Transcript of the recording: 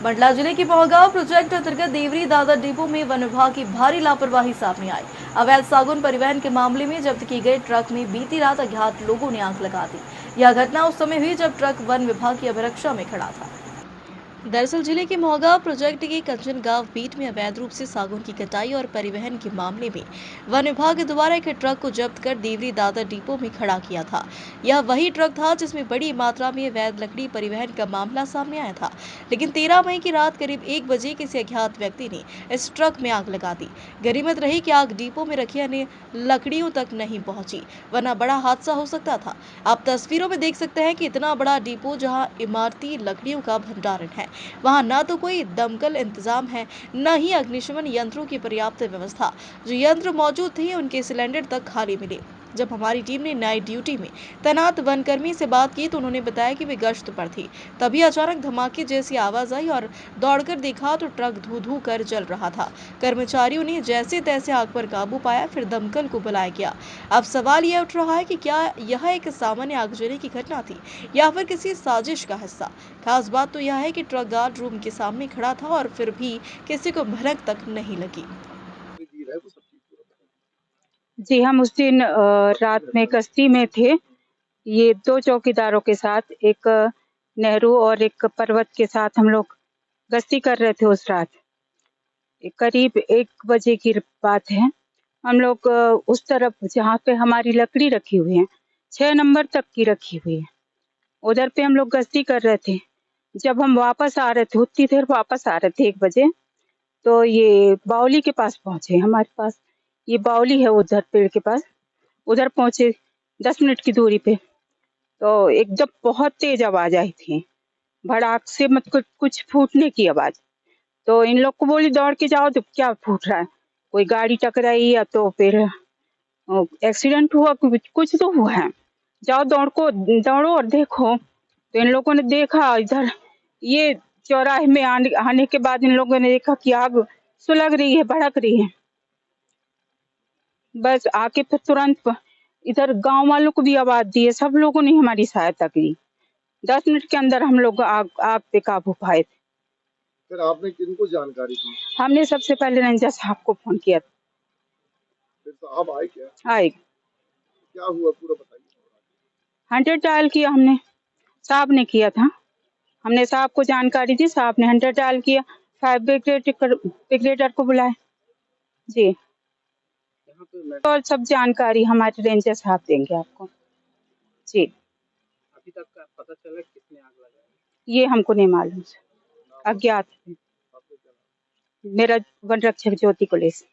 मंडला जिले के मोहगांव प्रोजेक्ट अंतर्गत देवरी दादर डिपो में वन विभाग की भारी लापरवाही सामने आई। अवैध सागौन परिवहन के मामले में जब्त की गई ट्रक में बीती रात अज्ञात लोगों ने आग लगा दी। यह घटना उस समय हुई जब ट्रक वन विभाग की अभिरक्षा में खड़ा था। दरअसल जिले के मोहगांव प्रोजेक्ट के कंचन गांव बीट में अवैध रूप से सागौन की कटाई और परिवहन के मामले में वन विभाग द्वारा एक ट्रक को जब्त कर देवरी दादर डिपो में खड़ा किया था। यह वही ट्रक था जिसमें बड़ी मात्रा में अवैध लकड़ी परिवहन का मामला सामने आया था। लेकिन 13 मई की रात करीब 1 बजे किसी अज्ञात व्यक्ति ने इस ट्रक में आग लगा दी। गनीमत रही कि आग डिपो में रखी अन्य लकड़ियों तक नहीं पहुंची, वरना बड़ा हादसा हो सकता था। आप तस्वीरों में देख सकते हैं कि इतना बड़ा डिपो जहां इमारती लकड़ियों का भंडारण है, वहां न तो कोई दमकल इंतजाम है, न ही अग्निशमन यंत्रों की पर्याप्त व्यवस्था। जो यंत्र मौजूद थे उनके सिलेंडर तक खाली मिले। जब हमारी टीम ने नाइट ड्यूटी में तैनात वनकर्मी से बात की तो उन्होंने बताया कि वे गश्त पर थी, तभी अचानक धमाके जैसी आवाज आई और दौड़कर देखा तो ट्रक धू धू कर जल रहा था। कर्मचारियों ने जैसे तैसे आग पर काबू पाया, फिर दमकल को बुलाया गया। अब सवाल यह उठ रहा है कि क्या यह एक सामान्य आगजनी की घटना थी या फिर किसी साजिश का हिस्सा। खास बात तो यह है कि ट्रक गार्ड रूम के सामने खड़ा था और फिर भी किसी को भनक तक नहीं लगी। जी, हम उस दिन रात में गश्ती में थे। ये 2 चौकीदारों के साथ, एक नेहरू और एक पर्वत के साथ हम लोग गश्ती कर रहे थे उस रात। करीब 1 बजे की बात है। हम लोग उस तरफ जहाँ पे हमारी लकड़ी रखी हुई है, 6 नंबर तक की रखी हुई है, उधर पे हम लोग गश्ती कर रहे थे। जब हम वापस आ रहे थे, उतनी देर वापस आ रहे थे 1 बजे, तो ये बावली के पास पहुँचे हमारे पास। ये बावली है उधर पेड़ के पास, उधर पहुँचे 10 मिनट की दूरी पे, तो एकदम बहुत तेज आवाज आई थी, भड़ाक से मत कुछ फूटने की आवाज। तो इन लोग को बोली दौड़ के जाओ, तो क्या फूट रहा है, कोई गाड़ी टकराई या तो फिर एक्सीडेंट हुआ, कुछ तो हुआ है, जाओ दौड़ो और देखो। तो इन लोगों ने देखा इधर, ये चौराहे में आने के बाद इन लोगों ने देखा कि आग सुलग रही है, भड़क रही है। बस आके फिर तुरंत इधर गांव वालों को भी आवाज दी है, सब लोगों ने हमारी सहायता की। 10 मिनट के अंदर हम लोग आग पे काबू पाए थे। फिर आपने किनको जानकारी दी? हमने सबसे पहले रंजा साहब को फोन किया। फिर साहब आए क्या? आए। क्या हुआ पूरा बताइए। 100 डायल किया हमने, साहब ने किया था। हमने साहब को जानकारी दी, साहब ने 100 डायल किया, फायर ब्रिगेडर को बुलाए। जी, और सब जानकारी हमारे रेंजर साहब देंगे आपको। जी, अभी तक का पता चला किसने आग लगाई? ये हमको नहीं मालूम, अज्ञात है। मेरा वन रक्षक ज्योति कुलेश।